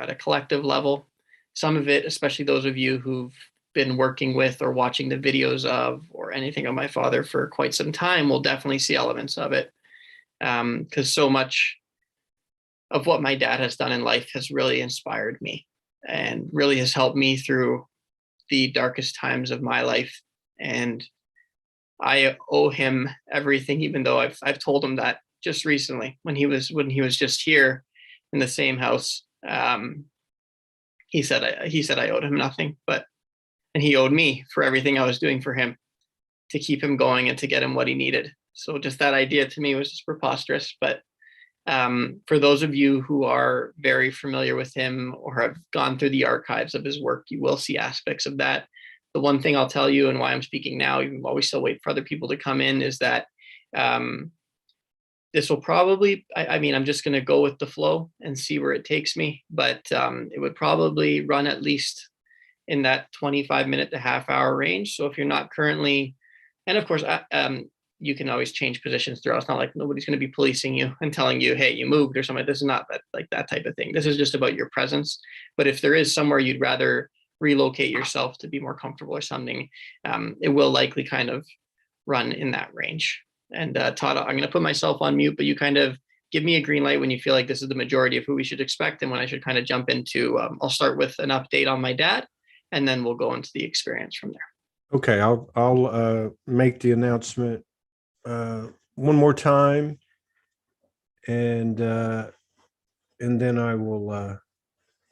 at a collective level. Some of it, especially those of you who've been working with or watching the videos of or anything of my father for quite some time, will definitely see elements of it. Because so much of what my dad has done in life has really inspired me and really has helped me through the darkest times of my life. And I owe him everything, even though I've told him that just recently when he was just here in the same house. He said I owed him nothing, and he owed me for everything I was doing for him to keep him going and to get him what he needed. So just that idea to me was just preposterous. But for those of you who are very familiar with him or have gone through the archives of his work, you will see aspects of that. The one thing I'll tell you, and why I'm speaking now, even while we still wait for other people to come in, is that this will probably, I mean, I'm just going to go with the flow and see where it takes me, but it would probably run at least in that 25-minute to half-hour range. So if you're not currently, and of course, you can always change positions throughout. It's not like nobody's going to be policing you and telling you, hey, you moved or something. This is not that type of thing. This is just about your presence. But if there is somewhere you'd rather relocate yourself to be more comfortable or something, it will likely kind of run in that range. And Todd, I'm going to put myself on mute, but you kind of give me a green light when you feel like this is the majority of who we should expect and when I should kind of jump into. I'll start with an update on my dad, and then we'll go into the experience from there. Okay, I'll make the announcement one more time, and then I will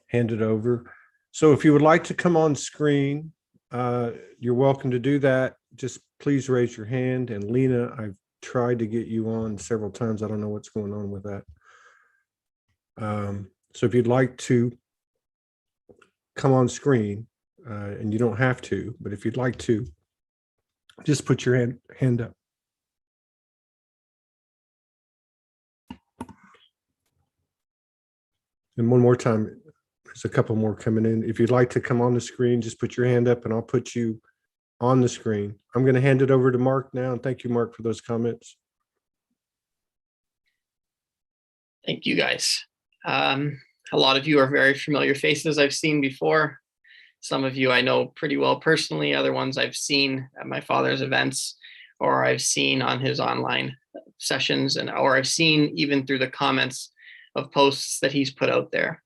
hand it over. So if you would like to come on screen, you're welcome to do that. Just please raise your hand. And Lena, I've tried to get you on several times. I don't know what's going on with that. So if you'd like to come on screen, and you don't have to, but if you'd like to, just put your hand up. And one more time, there's a couple more coming in. If you'd like to come on the screen, just put your hand up and I'll put you on the screen. I'm going to hand it over to Mark now. And thank you, Mark, for those comments. Thank you, guys. A lot of you are very familiar faces I've seen before. Some of you I know pretty well personally. Other ones I've seen at my father's events, or I've seen on his online sessions, or I've seen even through the comments of posts that he's put out there.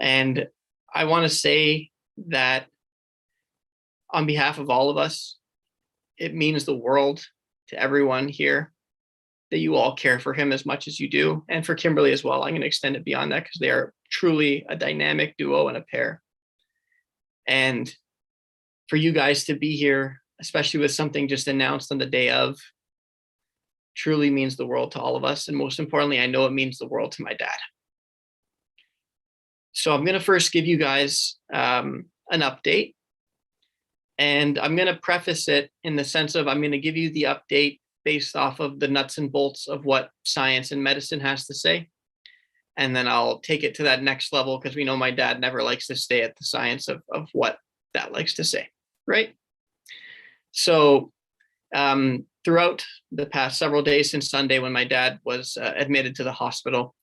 And I want to say that on behalf of all of us, it means the world to everyone here that you all care for him as much as you do, and for Kimberly as well. I'm going to extend it beyond that because they are truly a dynamic duo and a pair. And for you guys to be here, especially with something just announced on the day of, truly means the world to all of us. And most importantly, I know it means the world to my dad. So I'm going to first give you guys an update. And I'm going to preface it in the sense of I'm going to give you the update based off of the nuts and bolts of what science and medicine has to say. And then I'll take it to that next level because we know my dad never likes to stay at the science of what that likes to say, right? So throughout the past several days since Sunday when my dad was admitted to the hospital,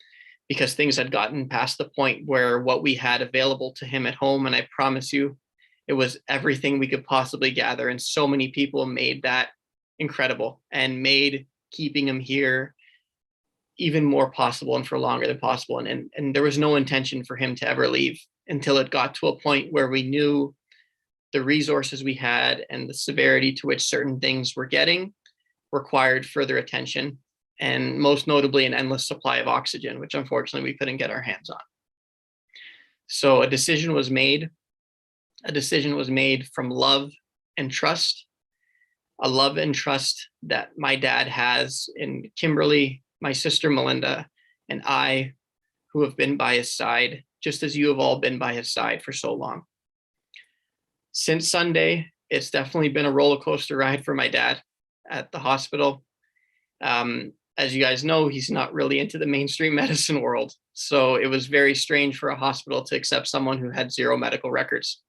because things had gotten past the point where what we had available to him at home, and I promise you, it was everything we could possibly gather. And so many people made that incredible and made keeping him here even more possible and for longer than possible. And there was no intention for him to ever leave until it got to a point where we knew the resources we had and the severity to which certain things were getting required further attention, and most notably an endless supply of oxygen, which unfortunately we couldn't get our hands on. So a decision was made. A decision was made from love and trust, a love and trust that my dad has in Kimberly, my sister Melinda, and I, who have been by his side, just as you have all been by his side for so long. Since Sunday, it's definitely been a roller coaster ride for my dad at the hospital. As you guys know, he's not really into the mainstream medicine world. So it was very strange for a hospital to accept someone who had zero medical records.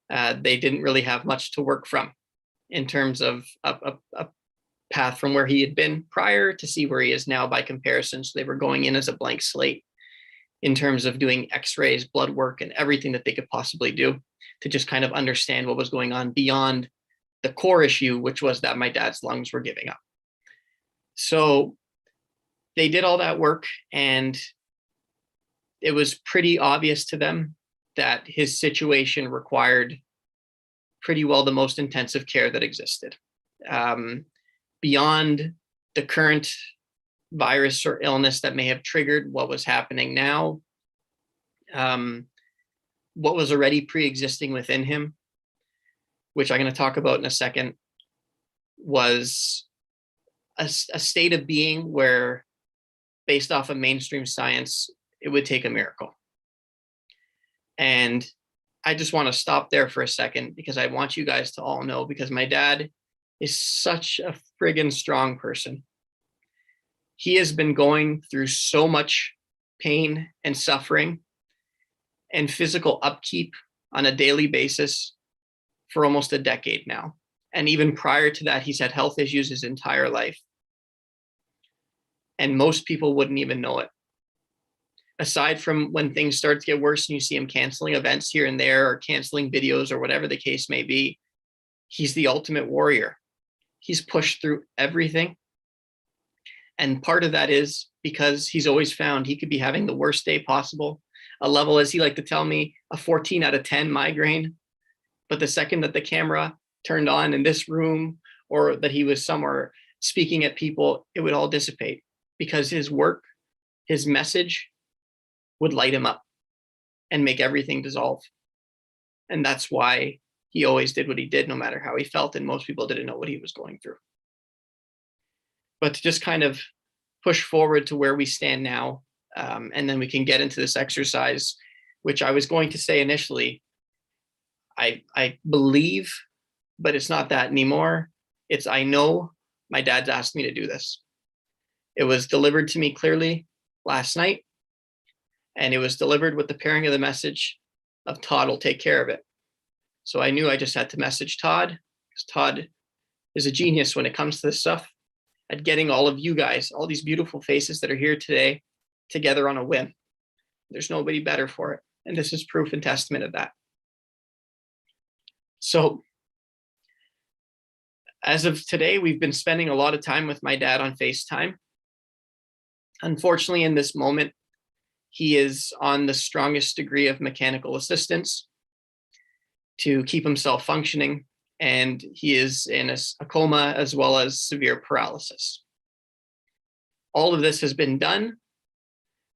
They didn't really have much to work from in terms of a path from where he had been prior to see where he is now by comparison. So they were going in as a blank slate. in terms of doing x-rays, blood work, and everything that they could possibly do to just kind of understand what was going on beyond the core issue, which was that my dad's lungs were giving up. So they did all that work, and it was pretty obvious to them that his situation required pretty well the most intensive care that existed. Beyond the current virus or illness that may have triggered what was happening now, what was already pre-existing within him, which I'm going to talk about in a second, was a state of being where, based off of mainstream science, it would take a miracle. And I just want to stop there for a second, because I want you guys to all know, because my dad is such a friggin' strong person. He has been going through so much pain and suffering and physical upkeep on a daily basis for almost a decade now. And even prior to that, he's had health issues his entire life. And most people wouldn't even know it. Aside from when things start to get worse and you see him canceling events here and there, or canceling videos, or whatever the case may be, he's the ultimate warrior. He's pushed through everything. And part of that is because he's always found he could be having the worst day possible, a level, as he liked to tell me, a 14 out of 10 migraine. But the second that the camera turned on in this room, or that he was somewhere speaking at people, it would all dissipate, because his work, his message would light him up and make everything dissolve. And that's why he always did what he did, no matter how he felt. And most people didn't know what he was going through. But to just kind of push forward to where we stand now, and then we can get into this exercise, which I was going to say initially, I believe, but it's not that anymore. It's, I know my dad's asked me to do this. It was delivered to me clearly last night, and it was delivered with the pairing of the message of Todd will take care of it. So I knew I just had to message Todd, because Todd is a genius when it comes to this stuff, at getting all of you guys, all these beautiful faces that are here today, together on a whim. There's nobody better for it. And this is proof and testament of that. So as of today, we've been spending a lot of time with my dad on FaceTime. Unfortunately, in this moment, he is on the strongest degree of mechanical assistance to keep himself functioning, and he is in a coma, as well as severe paralysis. All of this has been done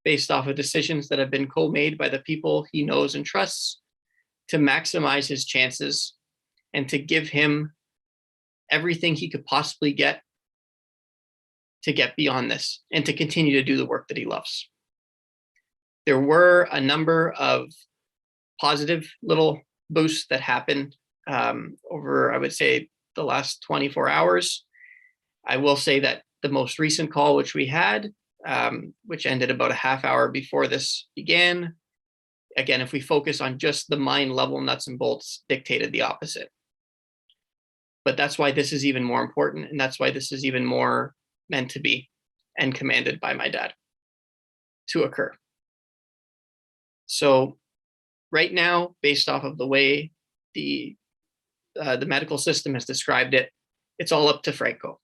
based off of decisions that have been co-made by the people he knows and trusts to maximize his chances and to give him everything he could possibly get to get beyond this and to continue to do the work that he loves. There were a number of positive little boosts that happened over, I would say, the last 24 hours. I will say that the most recent call, which we had, which ended about a half hour before this began, again, if we focus on just the mind level nuts and bolts, dictated the opposite. But that's why this is even more important, and that's why this is even more meant to be and commanded by my dad to occur. So right now, based off of the way the medical system has described it, it's all up to Franco.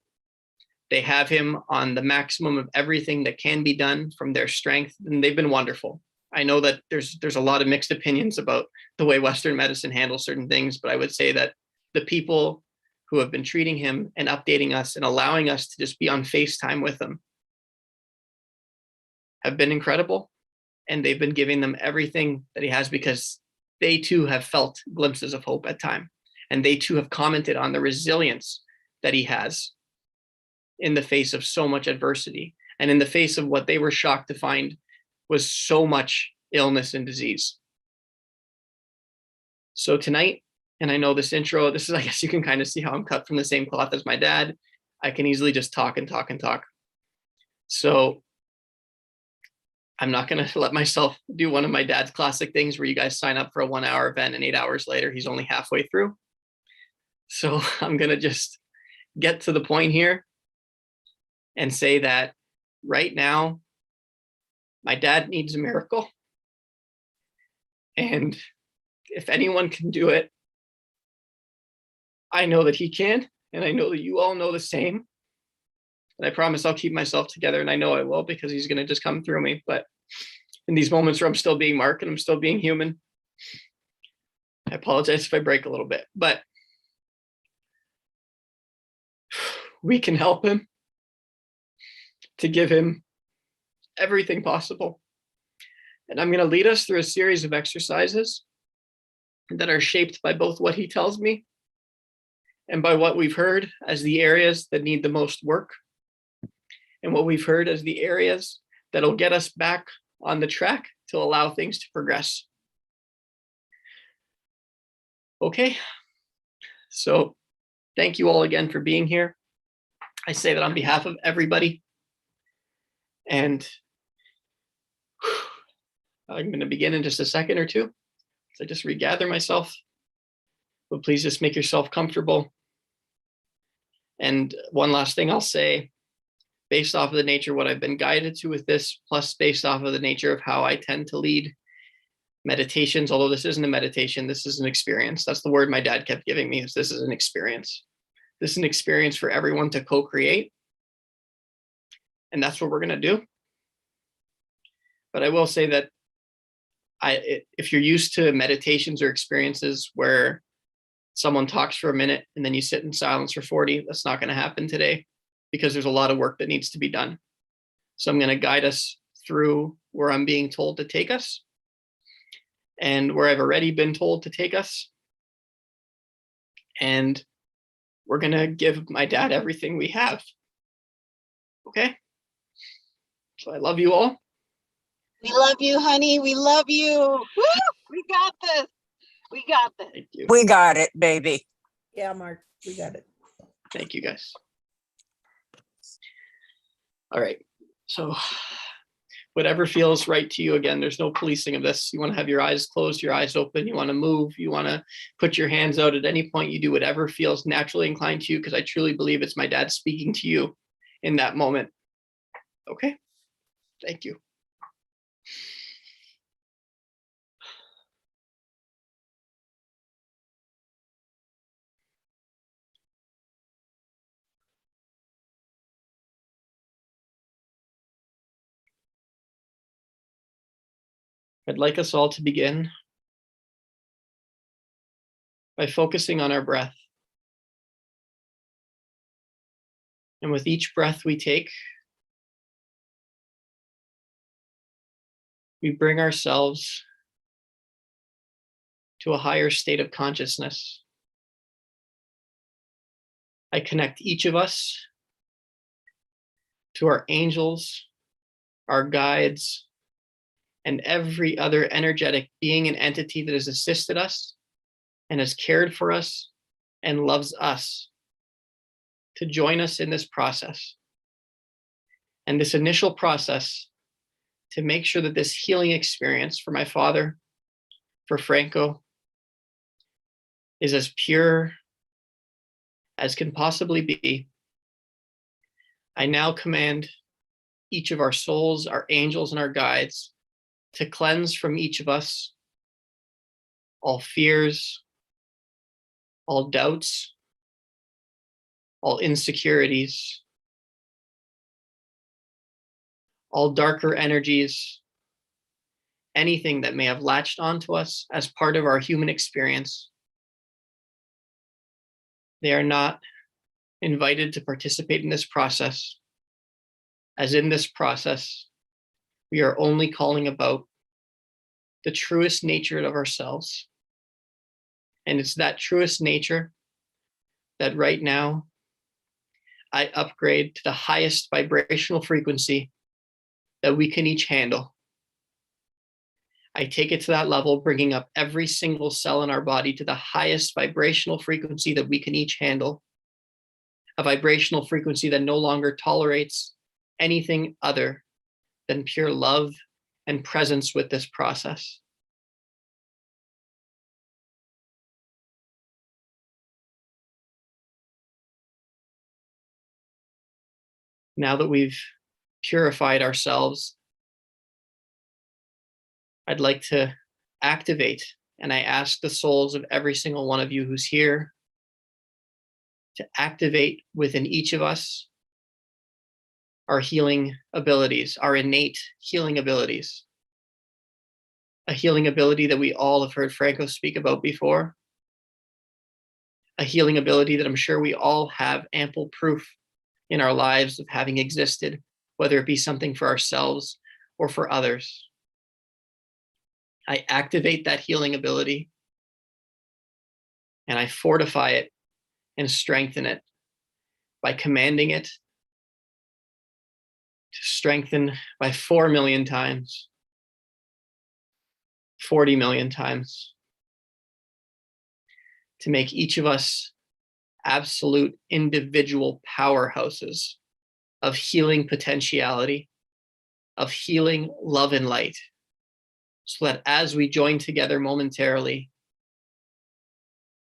They have him on the maximum of everything that can be done from their strength, and they've been wonderful. I know that there's a lot of mixed opinions about the way Western medicine handles certain things, but I would say that the people who have been treating him and updating us and allowing us to just be on FaceTime with him have been incredible. And they've been giving them everything that he has, because they too have felt glimpses of hope at time. And they too have commented on the resilience that he has in the face of so much adversity, and in the face of what they were shocked to find was so much illness and disease. So tonight, and I know this intro, this is, I guess you can kind of see how I'm cut from the same cloth as my dad. I can easily just talk and talk and talk. So I'm not going to let myself do one of my dad's classic things where you guys sign up for a 1 hour event and 8 hours later, he's only halfway through. So I'm going to just get to the point here and say that right now, My dad needs a miracle. And if anyone can do it, I know that he can. And I know that you all know the same. And I promise I'll keep myself together. And I know I will, because he's going to just come through me. But in these moments where I'm still being Mark and I'm still being human, I apologize if I break a little bit, but we can help him to give him everything possible. And I'm going to lead us through a series of exercises that are shaped by both what he tells me and by what we've heard as the areas that need the most work, and what we've heard as the areas that'll get us back on the track to allow things to progress. Okay, so thank you all again for being here. I say that on behalf of everybody. And I'm going to begin in just a second or two. So just regather myself. But please just make yourself comfortable. And one last thing I'll say, based off of the nature of what I've been guided to with this, plus based off of the nature of how I tend to lead meditations, although this isn't a meditation, this is an experience. That's the word my dad kept giving me, is this is an experience. This is an experience for everyone to co-create. And that's what we're going to do. But I will say that if you're used to meditations or experiences where someone talks for a minute and then you sit in silence for 40, that's not going to happen today, because there's a lot of work that needs to be done. So I'm going to guide us through where I'm being told to take us and where I've already been told to take us. And we're going to give my dad everything we have. Okay? So I love you all. We love you, honey. We love you. Woo! We got this. We got this. Thank you. We got it, baby. Yeah, Mark, we got it. Thank you, guys. All right. So whatever feels right to you, again, there's no policing of this. You want to have your eyes closed, your eyes open. You want to move. You want to put your hands out at any point. You do whatever feels naturally inclined to you, because I truly believe it's my dad speaking to you in that moment. Okay. Thank you. I'd like us all to begin by focusing on our breath. And with each breath we take, we bring ourselves to a higher state of consciousness. I connect each of us to our angels, our guides, and every other energetic being and entity that has assisted us and has cared for us and loves us, to join us in this process. And this initial process to make sure that this healing experience for my father, for Franco, is as pure as can possibly be. I now command each of our souls, our angels, and our guides to cleanse from each of us all fears, all doubts, all insecurities, all darker energies, anything that may have latched onto us as part of our human experience. They are not invited to participate in this process, as in this process, we are only calling about the truest nature of ourselves. And it's that truest nature that right now I upgrade to the highest vibrational frequency that we can each handle. I take it to that level, bringing up every single cell in our body to the highest vibrational frequency that we can each handle, a vibrational frequency that no longer tolerates anything other than pure love and presence with this process. Now that we've purified ourselves I'd like to activate, and I ask the souls of every single one of you who's here to activate within each of us our healing abilities, our innate healing abilities. A healing ability that we all have heard Franco speak about before. A healing ability that I'm sure we all have ample proof in our lives of having existed, whether it be something for ourselves or for others. I activate that healing ability and I fortify it and strengthen it by commanding it to strengthen by 4 million times, 40 million times, to make each of us absolute individual powerhouses of healing potentiality, of healing love and light, so that as we join together momentarily,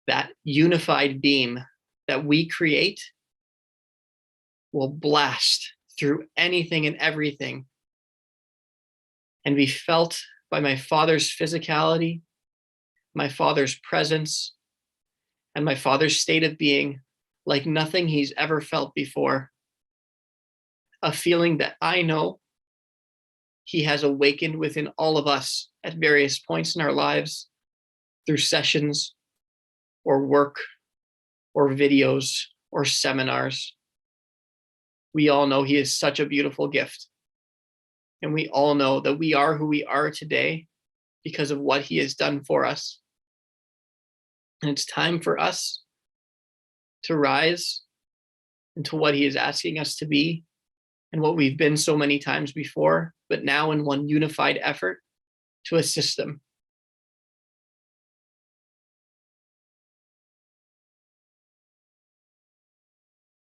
that unified beam that we create will blast through anything and everything and be felt by my Father's physicality, my Father's presence, and my Father's state of being like nothing he's ever felt before. A feeling that I know he has awakened within all of us at various points in our lives through sessions or work or videos or seminars. We all know he is such a beautiful gift. And we all know that we are who we are today because of what he has done for us. And it's time for us to rise into what he is asking us to be and what we've been so many times before, but now in one unified effort to assist them.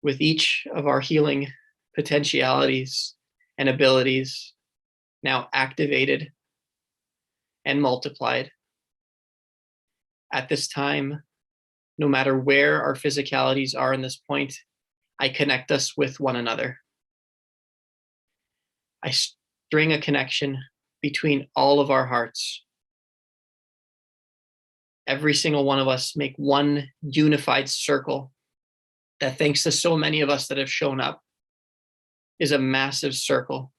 With each of our healing potentialities and abilities now activated and multiplied, at this time, no matter where our physicalities are in this point, I connect us with one another. I string a connection between all of our hearts. Every single one of us make one unified circle that, thanks to so many of us that have shown up, is a massive circle.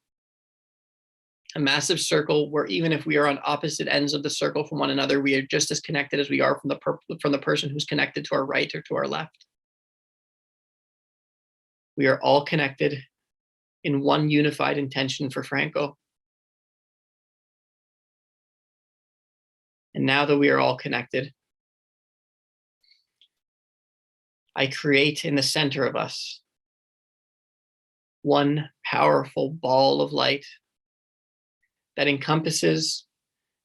A massive circle where even if we are on opposite ends of the circle from one another, we are just as connected as we are from the person who's connected to our right or to our left. We are all connected in one unified intention for Franco. And now that we are all connected, I create in the center of us one powerful ball of light that encompasses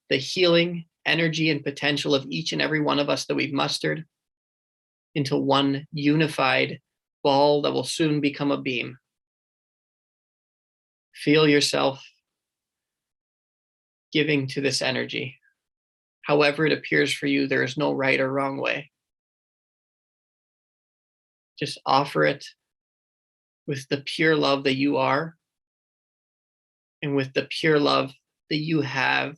the healing energy and potential of each and every one of us that we've mustered into one unified ball that will soon become a beam. Feel yourself giving to this energy. However it appears for you, there is no right or wrong way. Just offer it with the pure love that you are and with the pure love that you have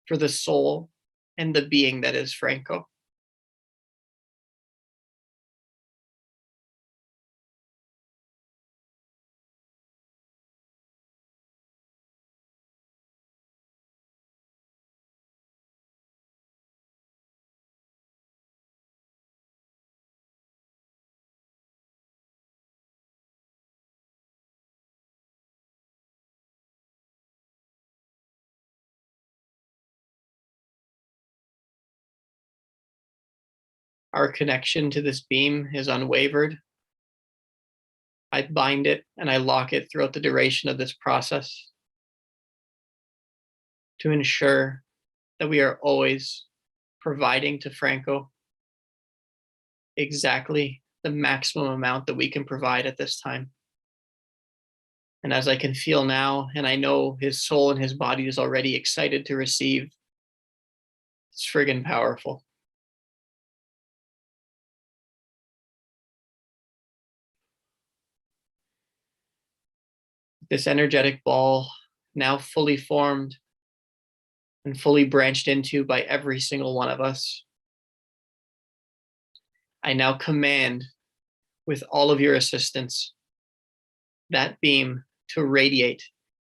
for the soul and the being that is Franco. Our connection to this beam is unwavered. I bind it and I lock it throughout the duration of this process to ensure that we are always providing to Franco exactly the maximum amount that we can provide at this time. And as I can feel now, and I know his soul and his body is already excited to receive, it's friggin' powerful. This energetic ball, now fully formed, and fully branched into by every single one of us. I now command, with all of your assistance, that beam to radiate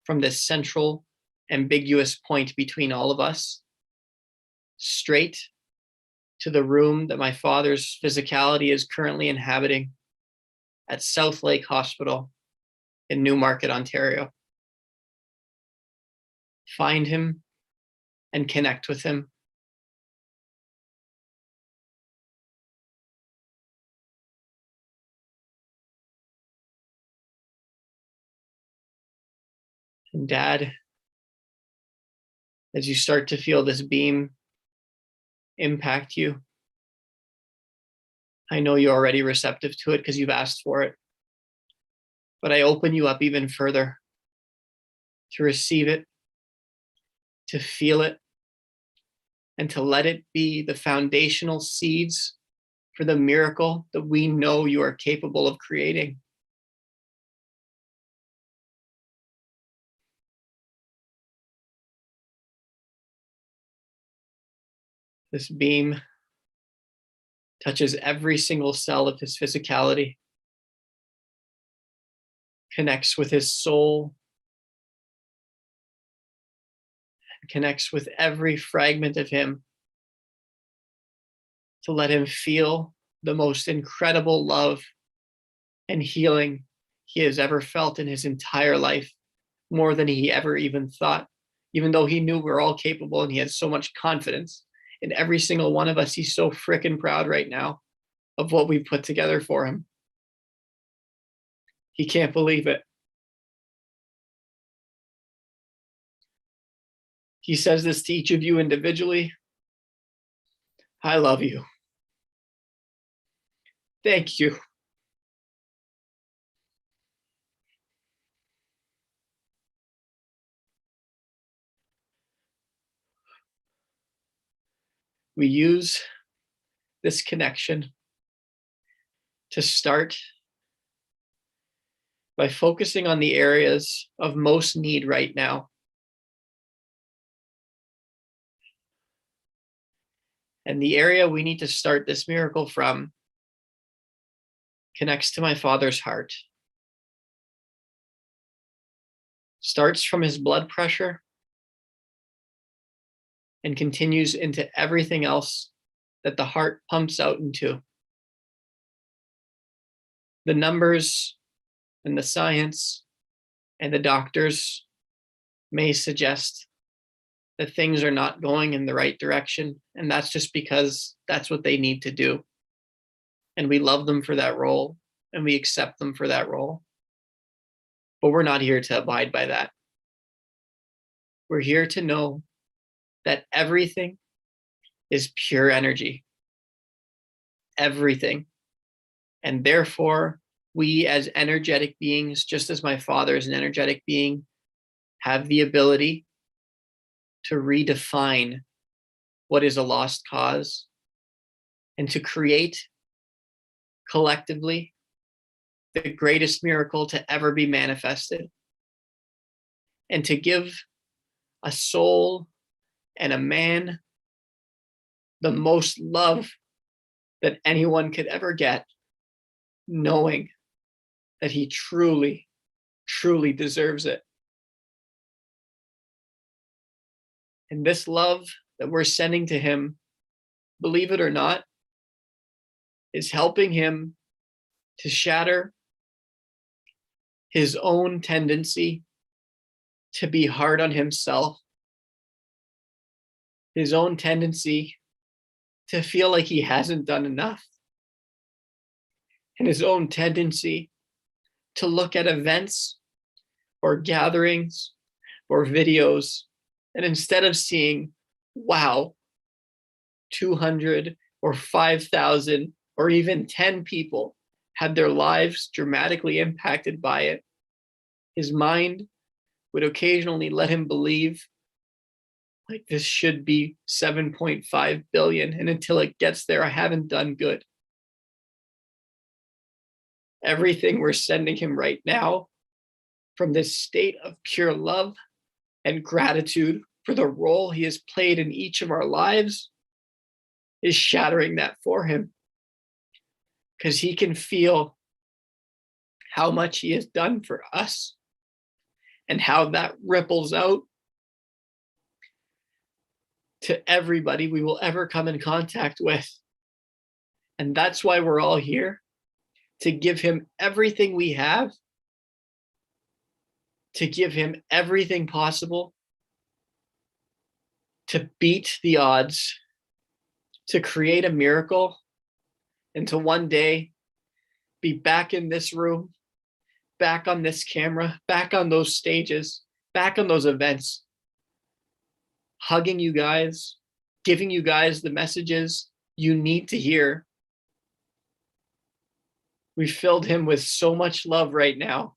from this central, ambiguous point between all of us, straight to the room that my father's physicality is currently inhabiting at South Lake Hospital in Newmarket, Ontario. Find him and connect with him. And Dad, as you start to feel this beam impact you, I know you're already receptive to it because you've asked for it, but I open you up even further to receive it, to feel it, and to let it be the foundational seeds for the miracle that we know you are capable of creating. This beam touches every single cell of his physicality, connects with his soul, and connects with every fragment of him to let him feel the most incredible love and healing he has ever felt in his entire life, more than he ever even thought, even though he knew we're all capable and he had so much confidence in every single one of us. He's so frickin' proud right now of what we've put together for him. He can't believe it. He says this to each of you individually. I love you. Thank you. We use this connection to start by focusing on the areas of most need right now. And the area we need to start this miracle from connects to my father's heart. Starts from his blood pressure and continues into everything else that the heart pumps out into. The numbers and the science and the doctors may suggest that things are not going in the right direction, and that's just because that's what they need to do. And we love them for that role, and we accept them for that role. But we're not here to abide by that. We're here to know that everything is pure energy. Everything. And therefore, we as energetic beings, just as my father is an energetic being, have the ability to redefine what is a lost cause and to create collectively the greatest miracle to ever be manifested, and to give a soul and a man the most love that anyone could ever get, knowing that he truly, truly deserves it. And this love that we're sending to him, believe it or not, is helping him to shatter his own tendency to be hard on himself, his own tendency to feel like he hasn't done enough, and his own tendency to look at events or gatherings or videos, and instead of seeing, wow, 200 or 5,000 or even 10 people had their lives dramatically impacted by it, his mind would occasionally let him believe like this should be 7.5 billion, and until it gets there, I haven't done good. Everything we're sending him right now from this state of pure love and gratitude for the role he has played in each of our lives is shattering that for him, because he can feel how much he has done for us and how that ripples out to everybody we will ever come in contact with. And that's why we're all here, to give him everything we have, to give him everything possible, to beat the odds, to create a miracle, and to one day be back in this room, back on this camera, back on those stages, back on those events, hugging you guys, giving you guys the messages you need to hear. We filled him with so much love right now.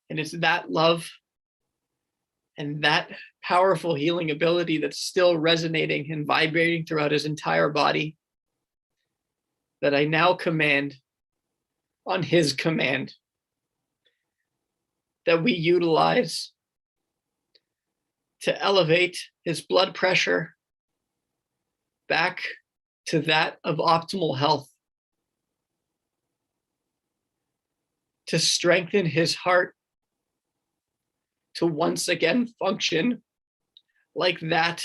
And it's that love and that powerful healing ability that's still resonating and vibrating throughout his entire body that I now command, on his command, that we utilize to elevate his blood pressure back to that of optimal health, to strengthen his heart to once again function like that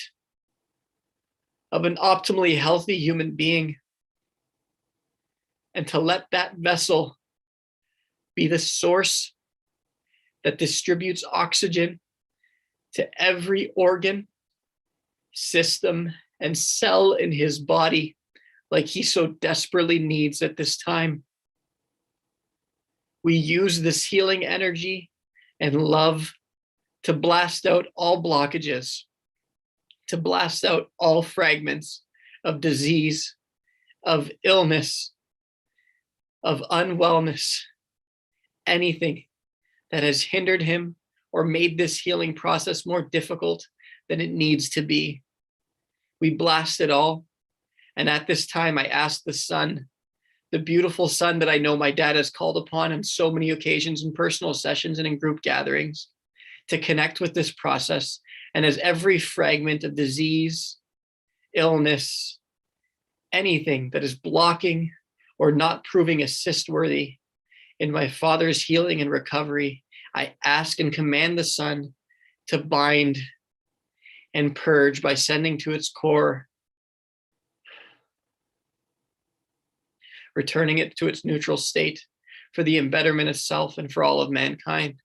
of an optimally healthy human being, and to let that vessel be the source that distributes oxygen to every organ, system, and cell in his body like he so desperately needs at this time. We use this healing energy and love to blast out all blockages, to blast out all fragments of disease, of illness, of unwellness, anything that has hindered him or made this healing process more difficult than it needs to be. We blast it all. And at this time, I ask the sun, the beautiful sun that I know my dad has called upon on so many occasions in personal sessions and in group gatherings, to connect with this process. And as every fragment of disease, illness, anything that is blocking or not proving assist worthy in my father's healing and recovery, I ask and command the sun to bind and purge by sending to its core, returning it to its neutral state for the embetterment of self and for all of mankind.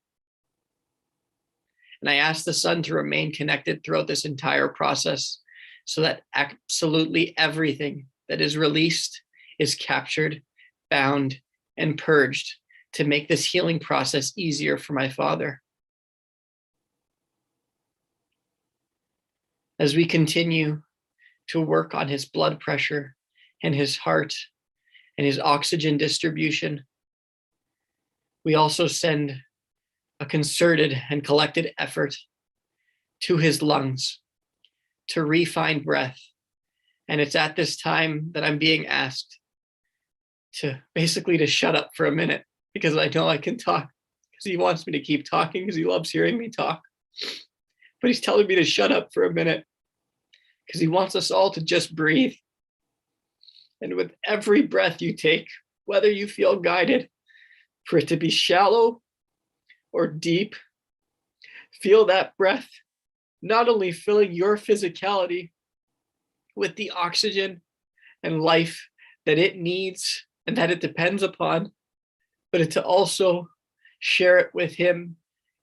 And I ask the sun to remain connected throughout this entire process so that absolutely everything that is released is captured, bound, and purged to make this healing process easier for my father. As we continue to work on his blood pressure and his heart and his oxygen distribution, we also send a concerted and collected effort to his lungs to refine breath. And it's at this time that I'm being asked to basically to shut up for a minute, because I know I can talk, because he wants me to keep talking because he loves hearing me talk. But he's telling me to shut up for a minute because he wants us all to just breathe. And with every breath you take, whether you feel guided for it to be shallow or deep, feel that breath not only filling your physicality with the oxygen and life that it needs and that it depends upon, but to also share it with him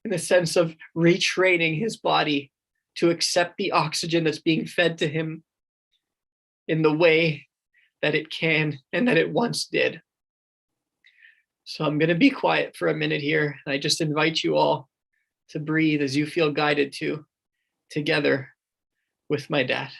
in the sense of retraining his body to accept the oxygen that's being fed to him in the way that it can and that it once did. So I'm going to be quiet for a minute here. And I just invite you all to breathe as you feel guided to, together with my dad.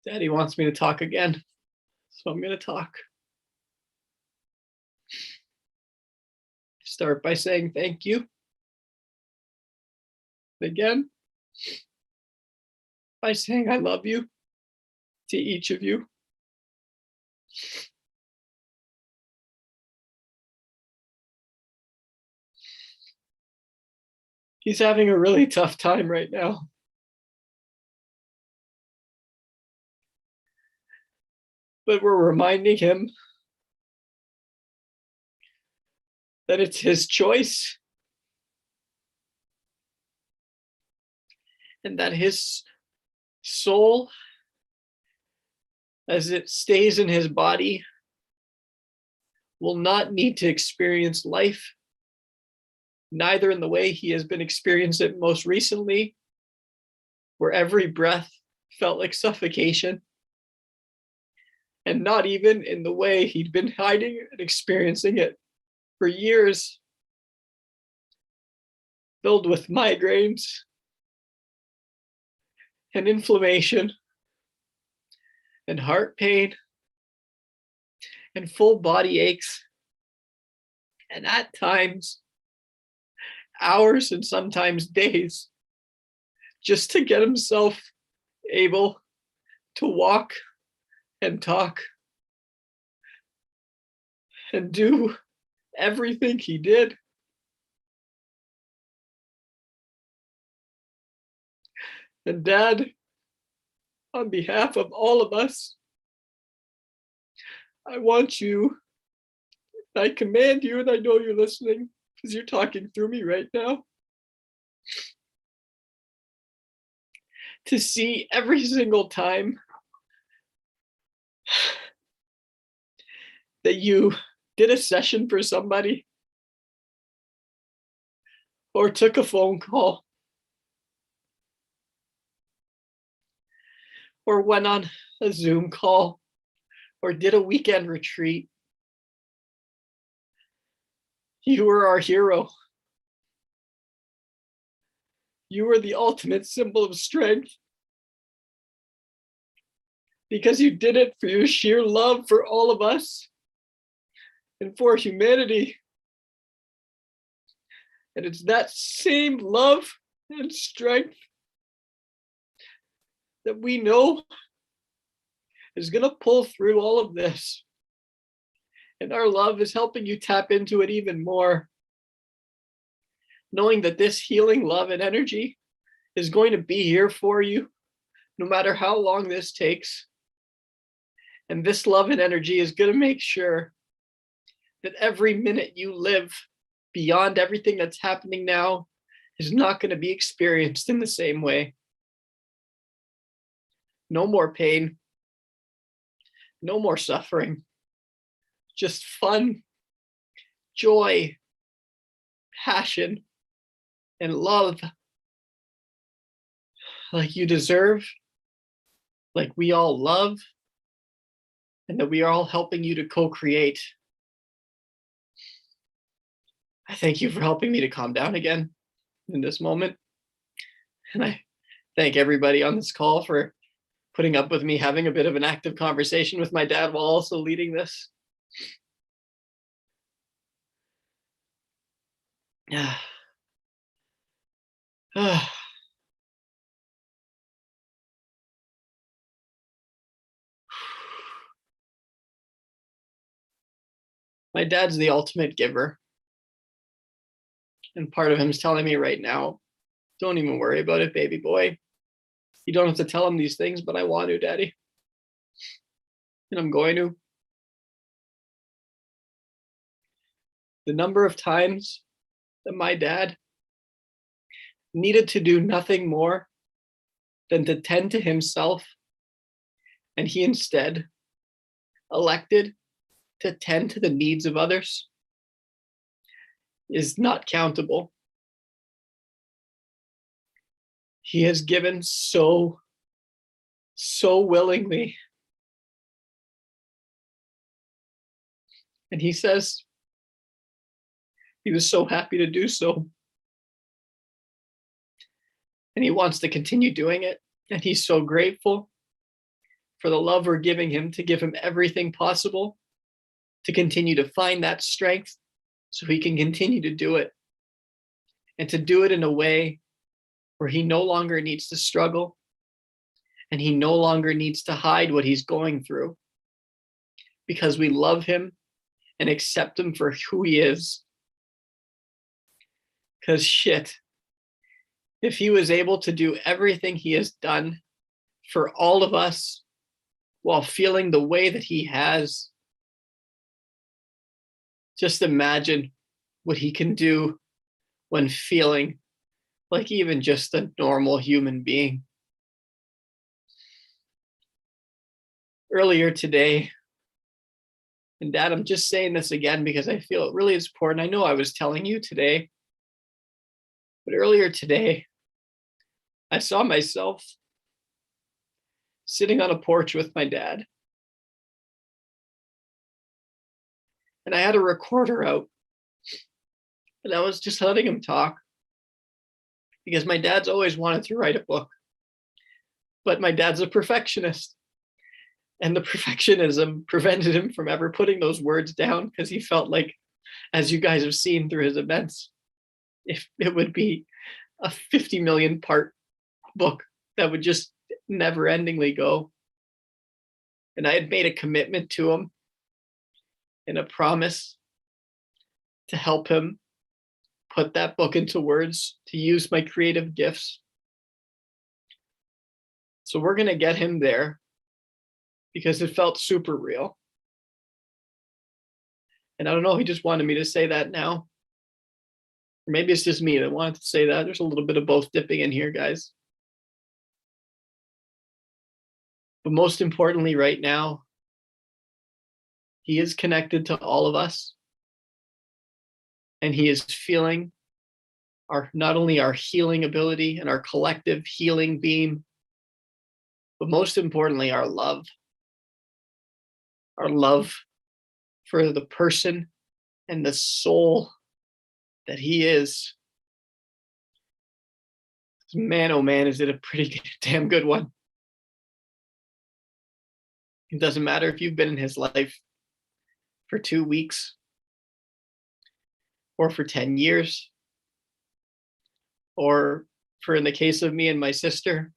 Daddy wants me to talk again, so I'm going to talk. Start by saying thank you. Again, by saying I love you to each of you. He's having a really tough time right now. But we're reminding him that it's his choice and that his soul, as it stays in his body, will not need to experience life, neither in the way he has been experiencing it most recently, where every breath felt like suffocation, and not even in the way he'd been hiding and experiencing it for years, filled with migraines and inflammation and heart pain and full body aches, and at times hours and sometimes days, just to get himself able to walk and talk and do everything he did. And Dad, on behalf of all of us, I want you, I command you, and I know you're listening because you're talking through me right now, to see every single time that you did a session for somebody or took a phone call or went on a Zoom call or did a weekend retreat. You were our hero. You were the ultimate symbol of strength because you did it for your sheer love for all of us and for humanity. And it's that same love and strength that we know is going to pull through all of this. And our love is helping you tap into it even more, knowing that this healing love and energy is going to be here for you, no matter how long this takes. And this love and energy is going to make sure that every minute you live beyond everything that's happening now is not going to be experienced in the same way. No more pain, no more suffering, just fun, joy, passion, and love like you deserve, like we all love, and that we are all helping you to co-create. I thank you for helping me to calm down again in this moment. And I thank everybody on this call for putting up with me having a bit of an active conversation with my dad while also leading this. My dad's the ultimate giver. And part of him is telling me right now, don't even worry about it, baby boy. You don't have to tell him these things, but I want to, Daddy. And I'm going to. The number of times that my dad needed to do nothing more than to tend to himself, and he instead elected to tend to the needs of others, is not countable. He has given so willingly. And he says he was so happy to do so. And he wants to continue doing it. And he's so grateful. for the love we're giving him, to give him everything possible, to continue to find that strength so he can continue to do it, and to do it in a way where he no longer needs to struggle and he no longer needs to hide what he's going through, because we love him and accept him for who he is. Because shit, if he was able to do everything he has done for all of us while feeling the way that he has, just imagine what he can do when feeling like even just a normal human being. Earlier today, and Dad, I'm just saying this again because I feel it really is important. I know I was telling you today, but earlier today, I saw myself sitting on a porch with my dad. And I had a recorder out. And I was just letting him talk, because my dad's always wanted to write a book. But my dad's a perfectionist. And the perfectionism prevented him from ever putting those words down, because he felt like, as you guys have seen through his events, if it would be a 50 million part book that would just never endingly go. And I had made a commitment to him and a promise to help him put that book into words, to use my creative gifts. So we're going to get him there, because it felt super real. And I don't know, he just wanted me to say that now. Or maybe it's just me that wanted to say that. There's a little bit of both dipping in here, guys. But most importantly, right now, he is connected to all of us. And he is feeling not only our healing ability and our collective healing beam, but most importantly, our love. Our love for the person and the soul that he is. Man, oh man, is it a pretty damn good one. It doesn't matter if you've been in his life for 2 weeks or for 10 years, or for, in the case of me and my sister,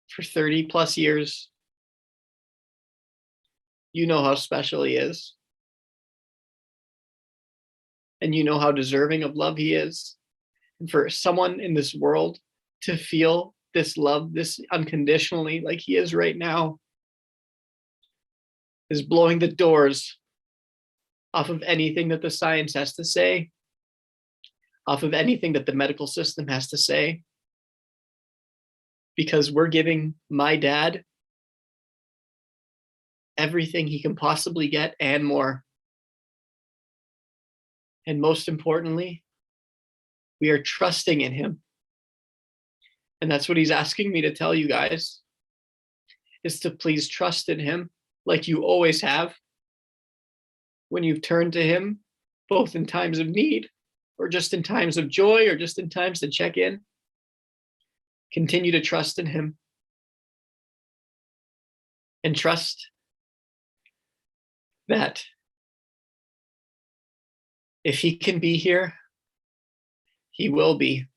for 30 plus years. You know how special he is. And you know how deserving of love he is. And for someone in this world to feel this love, this unconditionally, like he is right now, is blowing the doors off of anything that the science has to say, off of anything that the medical system has to say. Because we're giving my dad everything he can possibly get and more. And most importantly, we are trusting in him. And that's what he's asking me to tell you guys, is to please trust in him like you always have. When you've turned to him, both in times of need, or just in times of joy, or just in times to check in, continue to trust in him. And trust that if he can be here, he will be.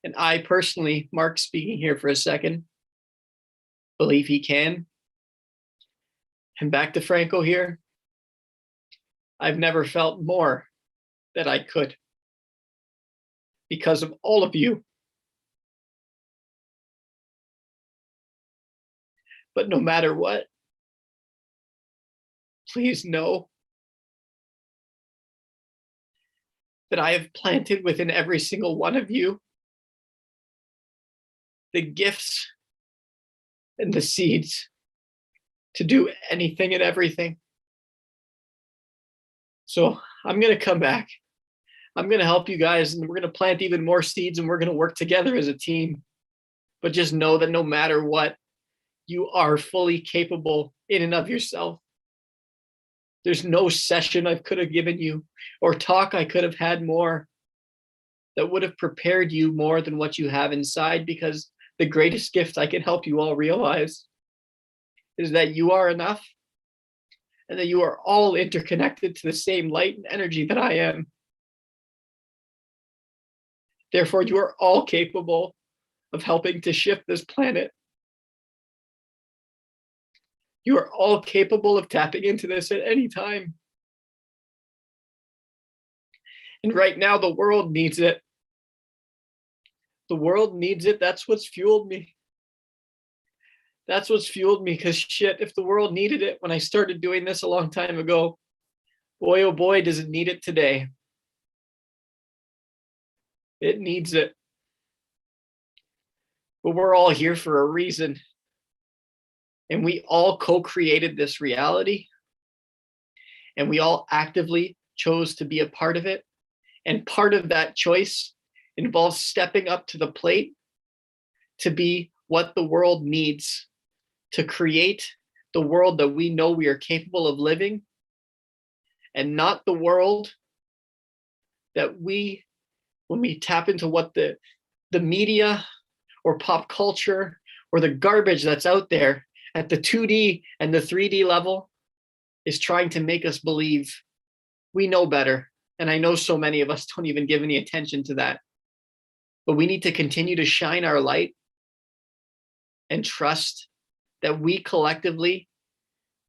And I personally, Mark speaking here for a second, believe he can. And back to Franco here, I've never felt more that I could, because of all of you. But no matter what, please know that I have planted within every single one of you the gifts and the seeds to do anything and everything. So I'm going to come back. I'm going to help you guys, and we're going to plant even more seeds, and we're going to work together as a team. But just know that no matter what, you are fully capable in and of yourself. There's no session I could have given you or talk I could have had more that would have prepared you more than what you have inside, because the greatest gift I can help you all realize is that you are enough and that you are all interconnected to the same light and energy that I am. Therefore, you are all capable of helping to shift this planet. You are all capable of tapping into this at any time. And right now, the world needs it. The world needs it. That's what's fueled me. That's what's fueled me, because shit, if the world needed it when I started doing this a long time ago, boy, oh boy, does it need it today. It needs it. But we're all here for a reason. And we all co-created this reality. And we all actively chose to be a part of it. And part of that choice involves stepping up to the plate to be what the world needs, to create the world that we know we are capable of living, and not the world that when we tap into what the media or pop culture or the garbage that's out there at the 2D and the 3D level is trying to make us believe. We know better. And I know so many of us don't even give any attention to that. But we need to continue to shine our light and trust that we collectively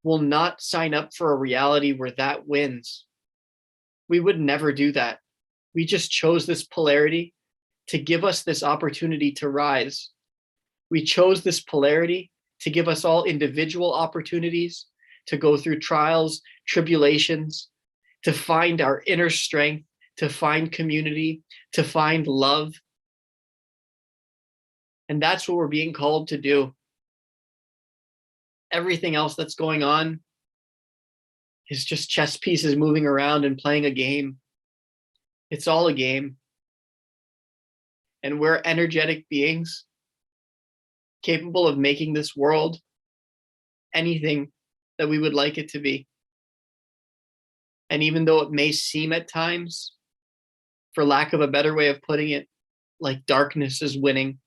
will not sign up for a reality where that wins. We would never do that. We just chose this polarity to give us this opportunity to rise. We chose this polarity to give us all individual opportunities to go through trials, tribulations, to find our inner strength, to find community, to find love. And that's what we're being called to do. Everything else that's going on is just chess pieces moving around and playing a game. It's all a game. And we're energetic beings capable of making this world anything that we would like it to be. And even though it may seem at times, for lack of a better way of putting it, like darkness is winning,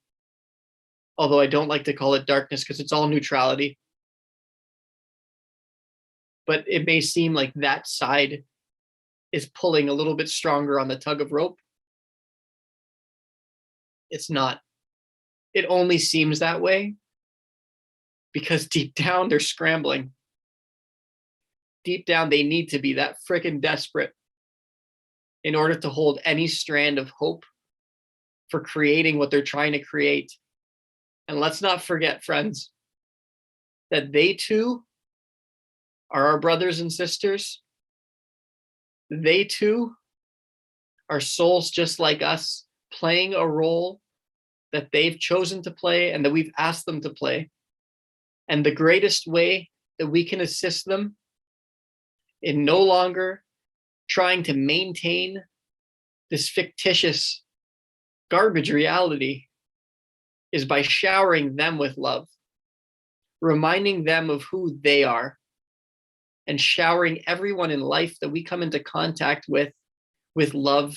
although I don't like to call it darkness because it's all neutrality, but it may seem like that side is pulling a little bit stronger on the tug of rope. It's not. It only seems that way because deep down they're scrambling. Deep down they need to be that freaking desperate in order to hold any strand of hope for creating what they're trying to create. And let's not forget, friends, that they too are our brothers and sisters. They too are souls just like us, playing a role that they've chosen to play and that we've asked them to play. And the greatest way that we can assist them in no longer trying to maintain this fictitious garbage reality is by showering them with love, reminding them of who they are, and showering everyone in life that we come into contact with love.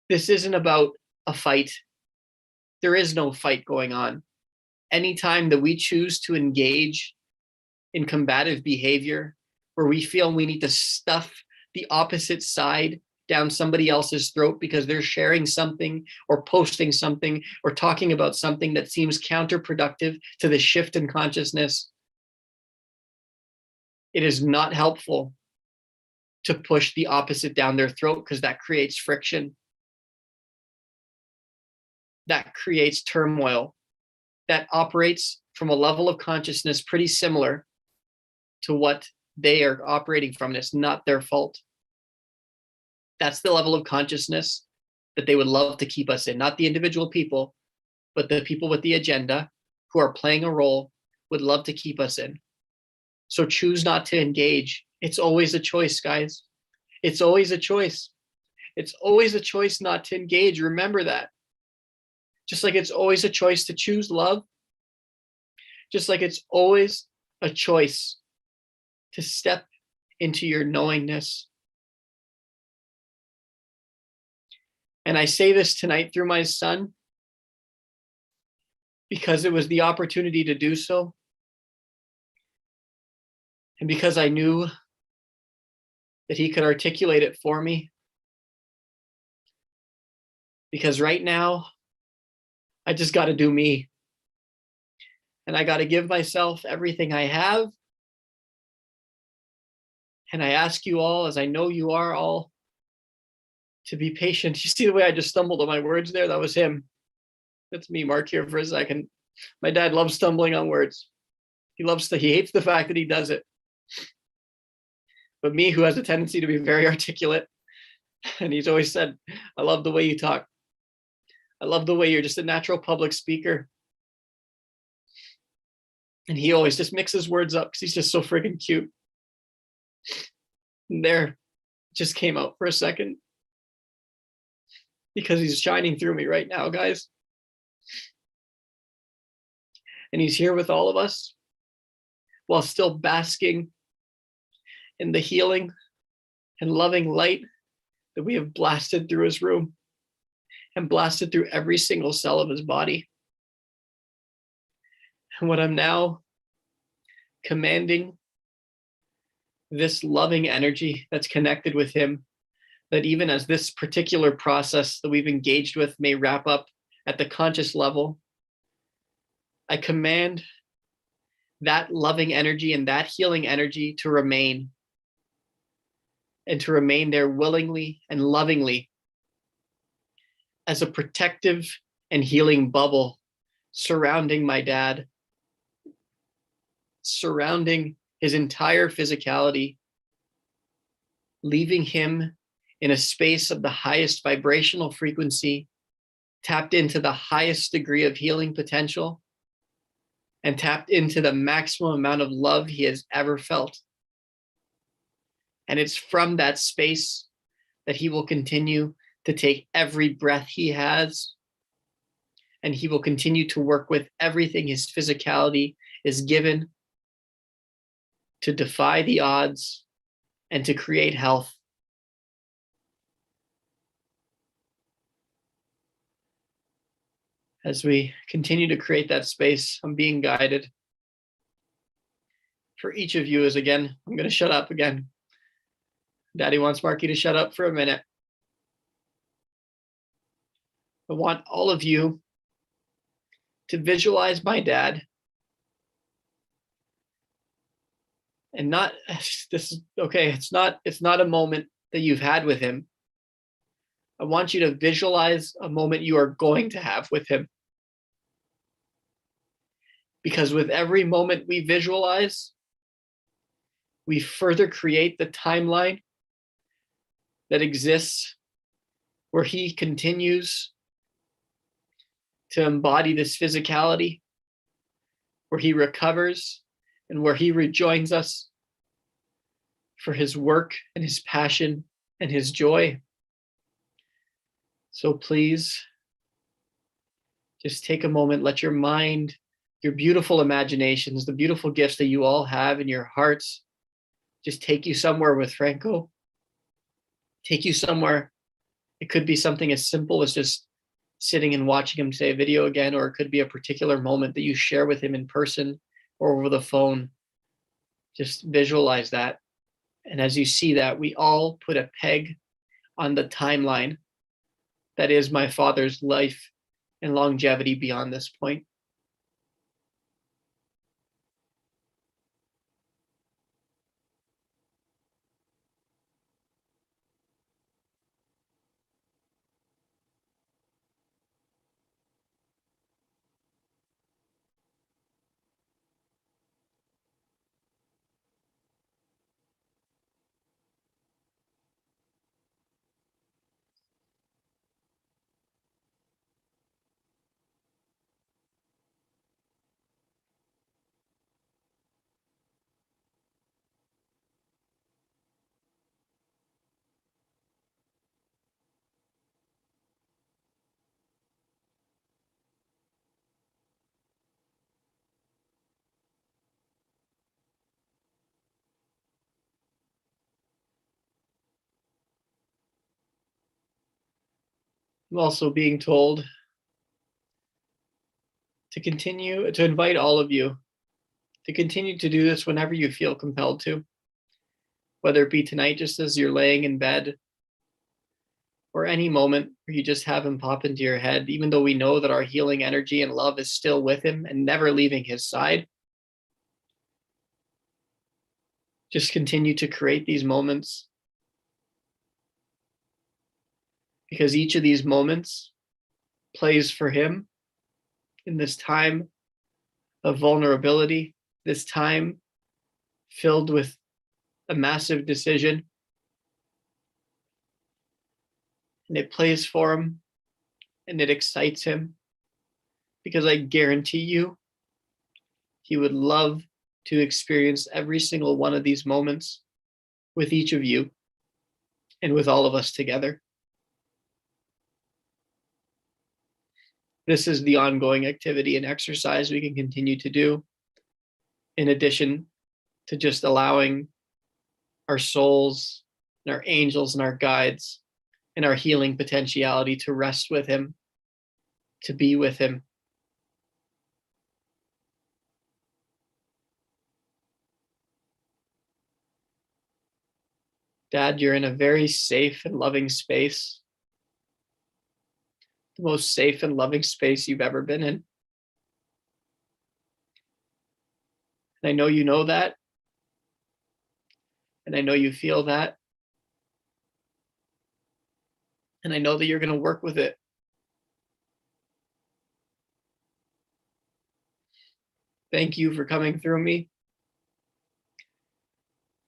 This isn't about a fight. There is no fight going on. Anytime that we choose to engage in combative behavior, where we feel we need to stuff the opposite side down somebody else's throat because they're sharing something or posting something or talking about something that seems counterproductive to the shift in consciousness, it is not helpful to push the opposite down their throat because that creates friction. That creates turmoil. That operates from a level of consciousness pretty similar to what they are operating from, and it's not their fault. That's the level of consciousness that they would love to keep us in, not the individual people, but the people with the agenda who are playing a role would love to keep us in. So choose not to engage. It's always a choice, guys. It's always a choice. It's always a choice not to engage. Remember that. Just like it's always a choice to choose love, just like it's always a choice to step into your knowingness. And I say this tonight through my son, because it was the opportunity to do so. And because I knew that he could articulate it for me. Because right now, I just got to do me. And I got to give myself everything I have. And I ask you all, as I know you are all, to be patient. You see the way I just stumbled on my words there? That was him. That's me, Mark, here for a second. My dad loves stumbling on words. He hates the fact that he does it. But me, who has a tendency to be very articulate, and he's always said, I love the way you talk. I love the way you're just a natural public speaker. And he always just mixes words up because he's just so friggin' cute. And there, just came out for a second. Because he's shining through me right now, guys. And he's here with all of us while still basking in the healing and loving light that we have blasted through his room and blasted through every single cell of his body. And what I'm now commanding, this loving energy that's connected with him, that even as this particular process that we've engaged with may wrap up at the conscious level, I command that loving energy and that healing energy to remain, and to remain there willingly and lovingly as a protective and healing bubble surrounding my dad, surrounding his entire physicality, leaving him in a space of the highest vibrational frequency, tapped into the highest degree of healing potential, and tapped into the maximum amount of love he has ever felt. And it's from that space that he will continue to take every breath he has, and he will continue to work with everything his physicality is given to defy the odds and to create health. As we continue to create that space, I'm being guided. For each of you is, again, I'm going to shut up again. Daddy wants Marky to shut up for a minute. I want all of you to visualize my dad. And not, this is okay, it's not a moment that you've had with him. I want you to visualize a moment you are going to have with him. Because with every moment we visualize, we further create the timeline that exists where he continues to embody this physicality, where he recovers and where he rejoins us for his work and his passion and his joy. So please, just take a moment, let your mind, your beautiful imaginations, the beautiful gifts that you all have in your hearts, just take you somewhere with Franco. Take you somewhere. It could be something as simple as just sitting and watching him say a video again, or it could be a particular moment that you share with him in person or over the phone. Just visualize that. And as you see that, we all put a peg on the timeline that is my father's life and longevity beyond this point. I'm also being told to invite all of you to continue to do this whenever you feel compelled to, whether it be tonight just as you're laying in bed, or any moment where you just have him pop into your head, even though we know that our healing energy and love is still with him and never leaving his side. Just continue to create these moments, because each of these moments plays for him in this time of vulnerability, this time filled with a massive decision. And it plays for him and it excites him, because I guarantee you he would love to experience every single one of these moments with each of you and with all of us together. This is the ongoing activity and exercise we can continue to do, in addition to just allowing our souls and our angels and our guides and our healing potentiality to rest with him, to be with him. Dad, you're in a very safe and loving space. The most safe and loving space you've ever been in. And I know you know that. And I know you feel that. And I know that you're going to work with it. Thank you for coming through me.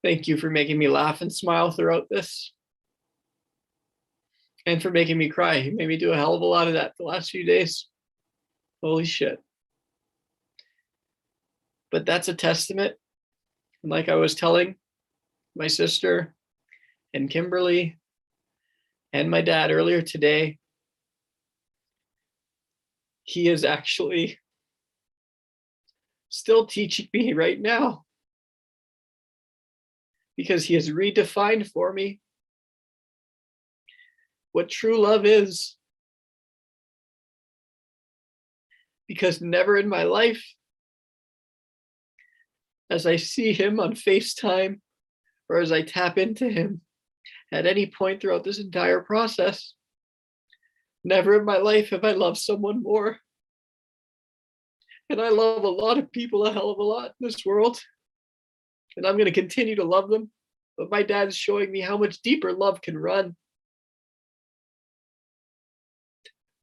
Thank you for making me laugh and smile throughout this. And for making me cry. You made me do a hell of a lot of that the last few days. Holy shit. But that's a testament. And like I was telling my sister and Kimberly and my dad earlier today, he is actually still teaching me right now, because he has redefined for me what true love is. Because never in my life, as I see him on FaceTime or as I tap into him at any point throughout this entire process, never in my life have I loved someone more. And I love a lot of people a hell of a lot in this world. And I'm going to continue to love them. But my dad's showing me how much deeper love can run.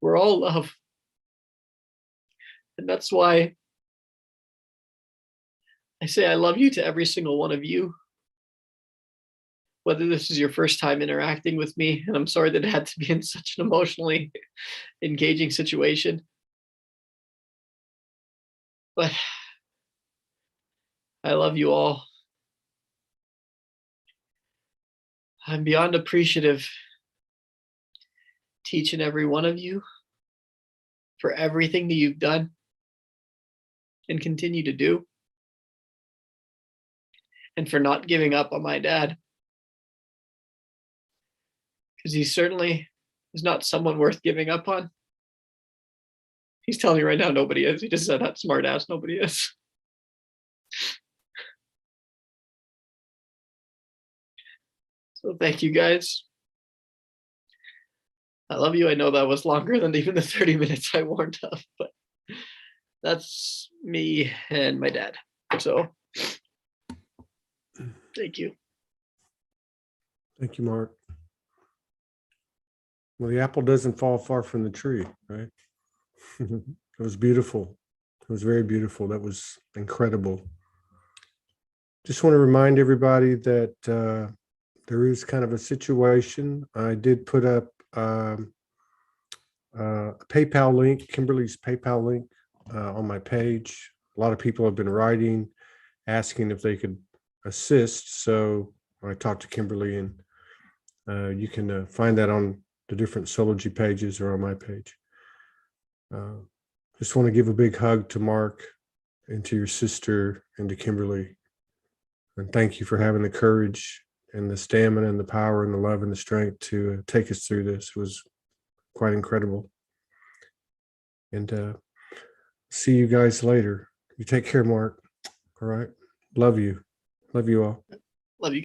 We're all love. And that's why I say I love you to every single one of you. Whether this is your first time interacting with me, and I'm sorry that it had to be in such an emotionally engaging situation. But I love you all. I'm beyond appreciative to each and every one of you for everything that you've done and continue to do, and for not giving up on my dad, because he certainly is not someone worth giving up on. He's telling me right now nobody is. He just said that smart ass, nobody is. So thank you guys. I love you. I know that was longer than even the 30 minutes I warned of, but that's me and my dad. So thank you. Thank you, Mark. Well, the apple doesn't fall far from the tree, right? It was beautiful. It was very beautiful. That was incredible. Just want to remind everybody that there is kind of a situation. I did put up a PayPal link, Kimberly's PayPal link on my page. A lot of people have been writing, asking if they could assist. So I talked to Kimberly, and you can find that on the different Soulogy pages or on my page. Just want to give a big hug to Mark and to your sister and to Kimberly. And thank you for having the courage and the stamina and the power and the love and the strength to take us through this. It was quite incredible. And see you guys later. You take care, Mark. All right. Love you. Love you all.